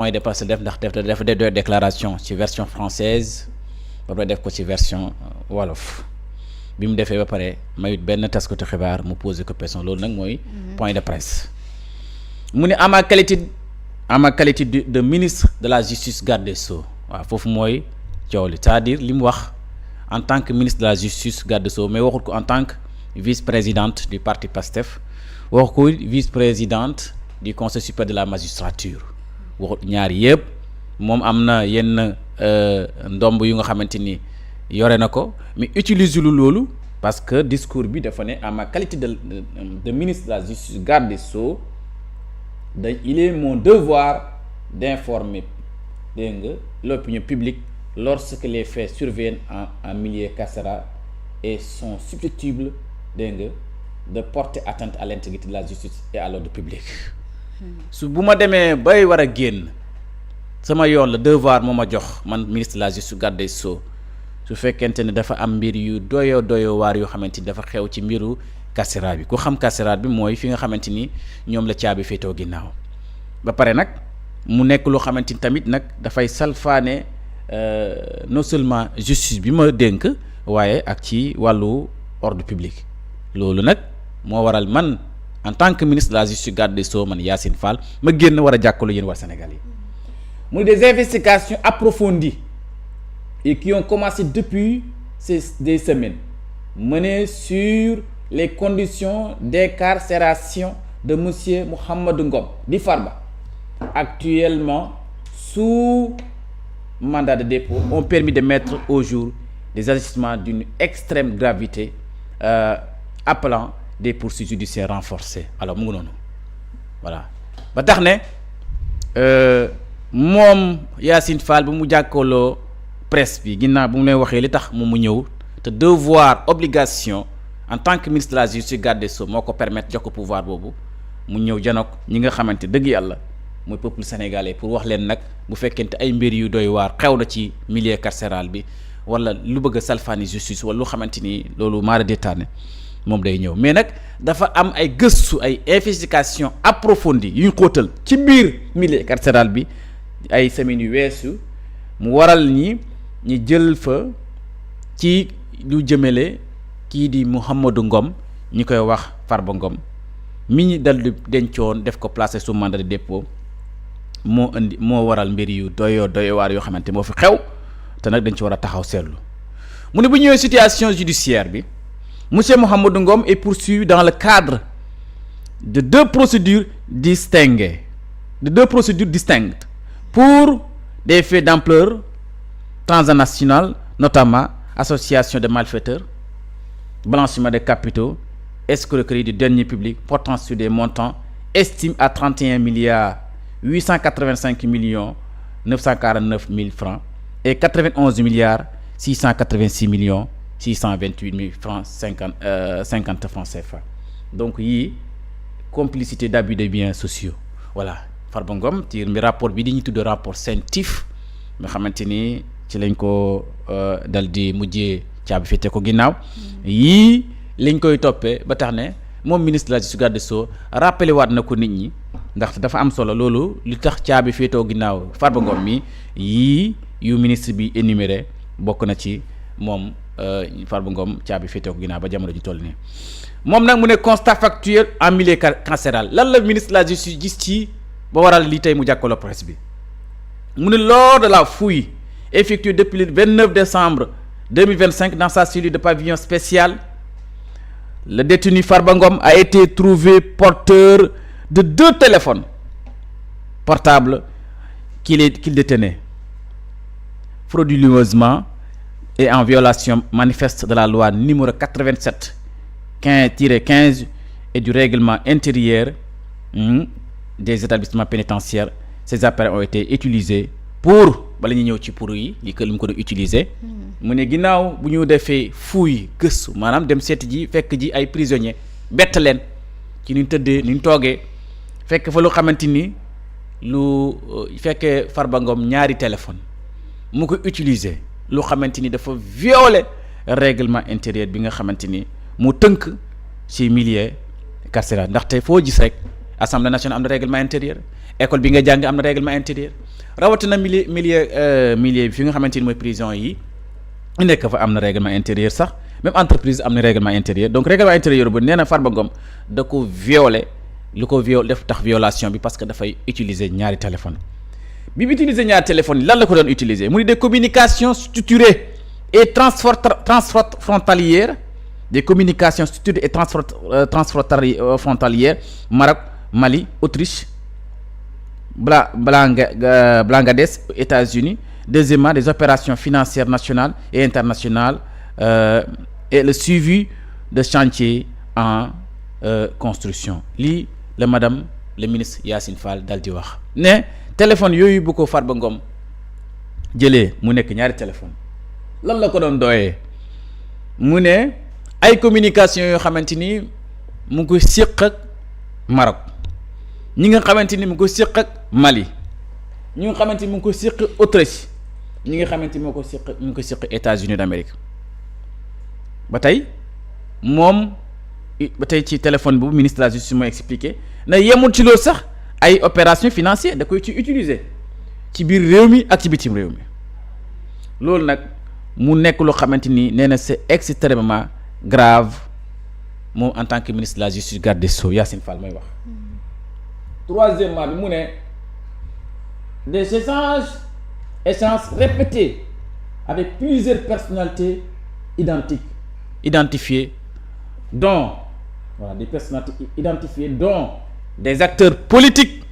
point de presse def ndax def des déclaration ci version française ba pare def ko ci version wolof bi mu defee ba pare mayut benn taskatu xibaar mu posé ko question loolu nag mooy point de presse mu ne à ma qualité de ministre de la justice garde des sceaux waaw foofu mooy coow li c'est-à-dire li mu wax en tant que ministre de la justice garde des sceaux mais waxut ko en tant que vice-présidente du parti PASTEF waxu ko vice-présidente du conseil supérieur de la magistrature waxut ñaar yëpp moom am na yenn ndomb yu nga xamante ni yore na ko mais utilise lu loolu parce que discours bi dafa ne à ma qualité de ministre de la justice garde des sceaux il est mon devoir d'informer dégg nga l'opinion publique lorsque les faits surviennent en milieu carcéral et sont susceptibles dégg nga de porter atteinte à l'intégrité de la justice et à l'ordre public su bu ma demee bay war a génn sama yoon la devoir moo ma jox man ministre de la justice garde des sceaux su fekkente ne dafa am mbir yu doyo waar yoo xamante ni dafa xew ci mbiru carcéral bi ku xam carcéral bi mooy fi nga xamante ni ñoom la caabi féetoo ginnaaw ba pare nag mu nekk loo xamante ni tamit nag dafay salfaane non seulement justice bi ma dénk waaye ak ci wàllu ordre public loolu nag moo waral man en tant que ministre de la justice garde des sceaux man Yacine Fall ma génn war a jàkkaarloo yéen waa Sénégal yi mu des investigations approfondies et qui ont commencé depuis des semaines menées sur les conditions d'incarcération de monsieur Mouhamadou Ngom di Farba actuellement sous mandat de dépôt ont permis de mettre au jour des agissements d'une extrême gravité appelant des poursuites judiciaires renforcées alors mu ngi noonu voilà ba tax ne moom Yacine Fall bu mu jàkkooloo presse bi ginnaaw bu mu lay waxee li tax moom mu ñëw te devoir obligation en tant que ministre de la justice garde des sceaux moo ko permettre jox ko pouvoir boobu mu ñëw janook ñi nga xamante dëgg yàlla mooy peuple sénégalais pour wax leen nag bu fekkente ay mbir yu doy waar xew na ci milieu carcéral bi wala lu bëgg a salfani justice wala lu xamante ni loolu maara détaane moom day ñëw mais nag dafa am ay gëstu ay investigation approfondie yu ñu xóotal ci biir milieu carcéral bi ay semaines yu weesu mu waral ñi jël fa ci lu jëmale kii di Mouhamadou Ngom ñi koy wax Farba Ngom mi ñi dal di dencoon def ko placé sous mandat de dépôt moo waral mbir yu doyo waar yoo xamante moo fi xew te nag dañ ci war a taxaw seetlu mu ne bu ñëwee situation judiciaire bi monsieur Mouhamadou Ngom est poursuivi dans le cadre de deux procédures distinctes pour des faits d'ampleur transnationale, notamment association de malfaiteurs, blanchiment de capitaux, escroquerie du deniers publics portant sur des montants estimés à 31 milliards 885 millions 949 000 francs et 91 milliards 686 millions 628 000 francs 50 francs CFA. Donc yii complicité d'abus de biens sociaux voilà Farba Ngom ci rapport bi di ñu tudd rapport CENTIF nga xamante ni ci lañ ko dal di mujjee caabi féete ko ginnaaw yii liñ koy toppee ba tax ne moom ministre de la justice garde des sceaux rappelé waat na ko nit ñi ndax dafa am solo loolu li tax caabi féetoo ginnaaw Farba Ngom mi yii yu ministre bi énuméré bokk na ci moom Farba Ngom caabi féetoo ko ginnaaw ba jamono ji toll nii moom nag mu ne constat factuel en milieu carcéral lan la ministre de la justice gis ci ba waral lii tey mu jàkkaarloo presse bi mu ne lors de la fouille effectuée depuis le 29 décembre 2025 dans sa cellule de pavillon spécial le détenu Farba Ngom a été trouvé porteur de 2 téléphones portables qu'il détenait frauduleusement et en violation manifeste de la loi numéro 87-15 et du règlement intérieur des établissements pénitentiaires. Ces appareils ont été utilisés pour bala ñu ñëw ci pour yi li ko lu mu ko doon utiliser mu ne ginnaaw bu ñu defee fouille gëstu maanaam dem seeti ji fekk ji ay prisonniers bett leen ci ni ñu tëddee ni ñu toogee fekk fa lu xamante ni lu fekkee Farba Ngom ñaari téléphone mu ko utiliser lu xamante ni dafa violer règlement intérieur bi nga xamante ni mu tënk ci milieu carcéral ndaxte foo gis rek assemblée nationale am na règlement intérieur école bi nga jàng am na règlement intérieur rawatina milieu bi fi nga xamante ni mooy prison yi nekk fa am na règlement intérieur sax même entreprise am na règlement intérieur donc règlement intérieur bu nee na Farba Ngom da ko violer lu ko def tax violation bi parce que dafay utiliser ñaari téléphone bi mu utiliser ñaari téléphone yi lan la ko doon utiliser mu ni des communications structurées et transfrontalières des communications structurées et transfrontalières Maroc, Mali, Autriche, Bangladesh, États-Unis. Deuxièmement, des opérations financières nationales et internationales et le suivi de chantiers en construction. Lii la madame le ministre Yacine Fall dal di wax ne téléphone yooyu bu ko Farba Ngom jëlee mu nekk ñaari téléphone lan la ko doon doyee mu ne ay communication yoo xamante ni mu ngi ko séq ak Maroc ñi nga xamante ni mu ngi ko séq ak Mali ñi nga xamante ni mu ngi ko séq Autriche ñi nga xamante ni mu ngi ko séq États-Unis d'Amérique ba tey ci téléphone bu ministre de la justice mooy expliqué na yemul ci loolu sax ay opération financière da koy ci utiliser ci biir réew mi ak ci bitim réew mi loolu nag mu nekk loo xamante ni nee na c'est extrêmement grave moom en tant que ministre de la justice garde des Sceaux Yacine Fall mooy wax. Troisièmement bi mu ne des échanges répétés avec plusieurs personnalités identifiées dont des personnalités identifiées dont des acteurs politiques,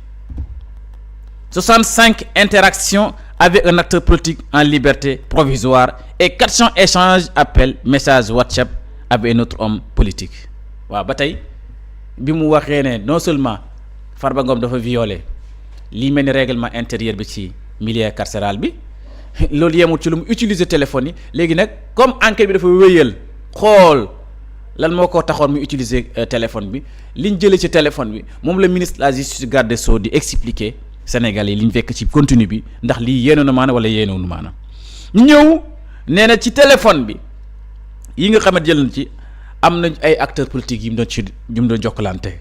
65 interactions avec un acteur politique en liberté provisoire et 400 échanges appels messages WhatsApp avec un autre homme politique. waaw ba tey bi mu waxee ne non seulement Farba Ngom dafa violé lii mel ni règlement intérieur bi ci milieu carcéral bi loolu yemul ci lu mu utiliser téléphone yi léegi nag comme enquête bi dafa wéyal xool lan moo ko taxoon mu utiliser téléphone bi liñ jëlee ci téléphone bi moom la ministre de la justice garde des Sceaux di expliquer Sénégalais yi liñ fekk ci contenu bi ndax lii yéenoon na maanaam wala yéenoon maanaam ñëw nee na ci téléphone bi yi nga xamante jël na ci am na ay acteurs politiques yi mu doon jokkalante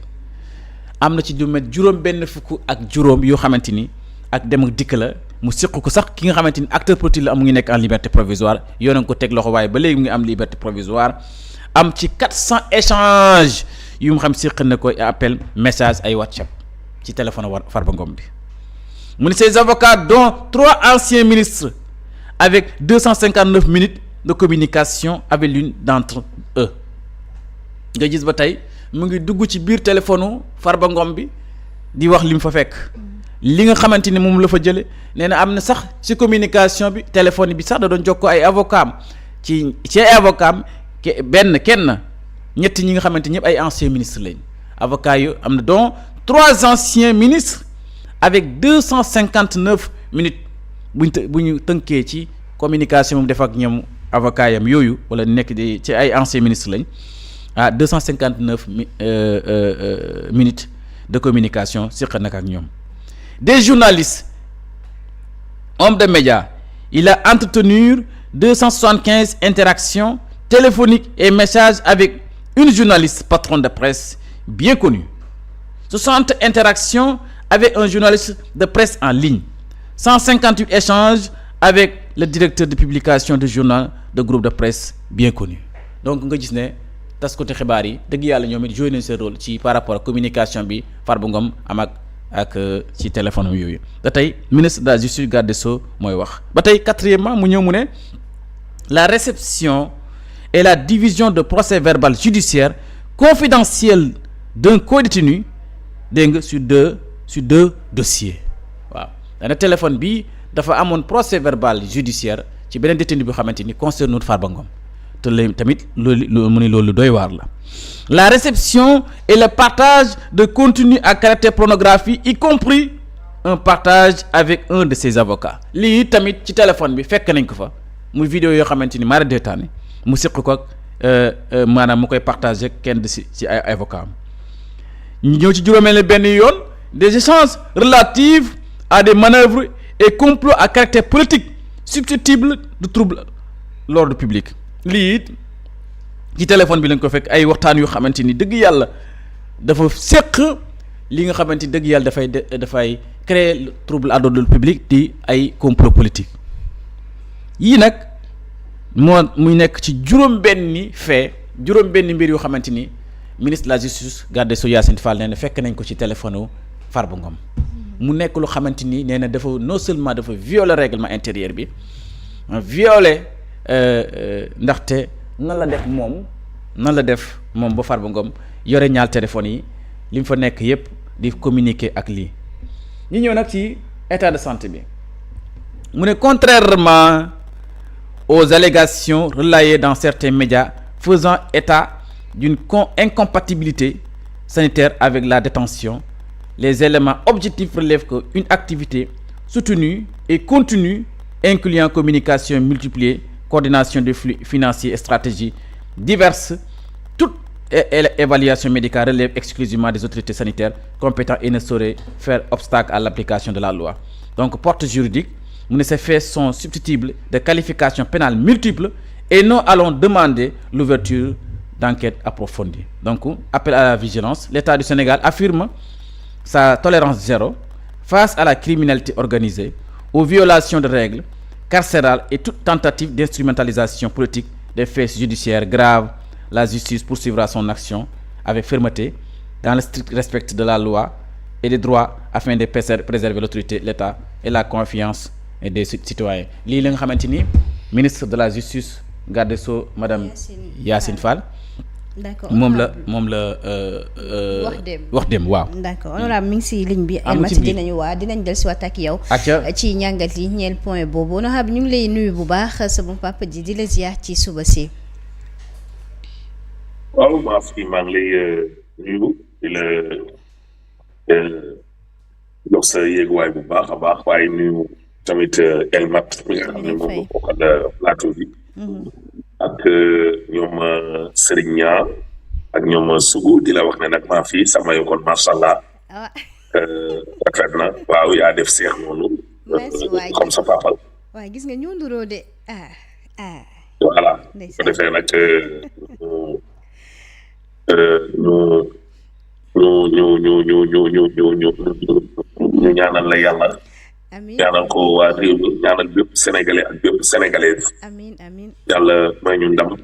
am na ci lu met juróom benn fukk ak juróom yoo xamante ni ak dem ak dikk la mu séq ko sax ki nga xamante ni acteur politique la am ngi nekk en liberté provisoire yoon ko teg loxo waaye ba léegi mu ngi am liberté provisoire am ci 400 échanges yu mu xam séq na ko appel message ay WhatsApp ci téléphone Farba Ngom bi mu ne ses avocats dont 3 anciens ministres avec 259 minutes de communication avec l'une d'entre eux nga gis ba tey mu ngi dugg ci biir téléphone Farba Ngom bi di wax li mu fa fekk li nga xamante ni moom la fa jële nee na am na sax ci communication bi téléphone bi sax da doon jokkoo ay avocat am ci ay avocat am kenn ñetti ñi nga xamante ñëpp ay anciens ministres lañ avocats yu am na donc 3 anciens ministres avec 259 minutes bu ñu tënkee ci communication moom def ak ñoom avocats yam yooyu wala nekk di ci ay anciens ministres lañ 259 minutes de communication séq nag ak ñoom. Des journalistes hommes de médias il a entretenu 275 interactions téléphoniques et messages avec une journaliste patron de presse bien connue, 60 interactions avec un journaliste de presse en ligne, 158 échanges avec le directeur de publication du journal de groupe de presse bien connu. Donc nga gis ne taskati xibaar yi dëgg yàlla ñoom it joué nañ seen rôle ci par rapport ak communication bi Farba Ngom am ak ci téléphone yooyu da tey ministre de la justice garde des Sceaux mooy wax ba tey quatrièmement mu ñëw mu ne la réception et la division de procès-verbal judiciaire confidentiel d'un co-détenu dégg nga sur deux dossiers waaw dana téléphone bi dafa amoon procès-verbal judiciaire ci beneen détenu bi xamante ni concerne Farba Ngom te léegi tamit loolu mu ne loolu doy waar la réception et le partage de contenu à caractère pornographie y compris un partage avec un de ses avocats lii tamit ci téléphone bi fekk nañ ko fa muy vidéo yoo xamante ni mara détaane mu seq ko ak maanaam mu koy partager kenn de ci ay avocat am ñu ñëw ci juróomeel benn yoon des échanges relatifs à des manœuvres et complots à caractère politique susceptibles de troubler l'ordre public lii it ci téléphone bi lañ ko fekk ay waxtaan yu xamante ni dëgg yàlla dafa séq li nga xamante ni dëgg yàlla dafay créer le trouble à l'ordre public di ay complot politique yii nag moo muy nekk ci juróom-benni mbir yoo xamante ni ministre de la justice garde des Sceaux Yacine Fall nee na fekk nañ ko ci téléphone Farba Ngom mu nekk lu xamante ni nee na dafa non seulement dafa violer règlement intérieur bi violer ndaxte nan la def moom ba Farba Ngom yore ñaar téléphone yi li mu fa nekk yépp di communiquer ak lii ñu ñëw nag ci état de santé bi mu ne contrairement aux allégations relayées dans certains médias faisant état d'une incompatibilité sanitaire avec la détention, les éléments objectifs relèvent qu'une activité soutenue et continue incluant communication multipliée, coordination des flux financiers et stratégies diverses, toute évaluation médicale relève exclusivement des autorités sanitaires compétentes et ne saurait faire obstacle à l'application de la loi. Donc, porte juridique, ces faits sont susceptibles de qualifications pénales multiples et nous allons demander l'ouverture d'enquête approfondie. Donc, appel à la vigilance. L'État du Sénégal affirme sa tolérance zéro face à la criminalité organisée, aux violations de règles carcérales et toute tentative d'instrumentalisation politique des faits judiciaires graves. La justice poursuivra son action avec fermeté dans le strict respect de la loi et des droits afin de préserver l'autorité de l'État et la confiance des citoyens. Lii la nga xamante ni ministre de la justice garde des Sceaux madame Yacine Fall. d'accord moom la wax dem waaw. d'accord honorable mi ngi si ligne bi. am ci dinañ dellusiwaat ak yow. ci njàngat yi ñeel point boobu honorable ñu ngi lay nuyu bu baax sama papa ji di la ziar ci suba si. waaw maa ngi lay nuyu di la jox sa yéeguwaay bu baax a baax waaye nuyu tamit Elmat mi nga xam ne moom la bokkal plateau bi. ak ñoom Serigne Niang ak ñoom Sougou di la wax ne nag maa fi sama yokkoon macha allah rafet na waaw yaa def seex noonu. comme sa papa. waaw gis nga ñu nduroo de voilà ko defee nag ñu ñaanal la yàlla. amiin ñaanal ko waa réew mi ñaanal bépp sénégalais ak bépp sénégalaise. amiin yàlla may ñu ndam.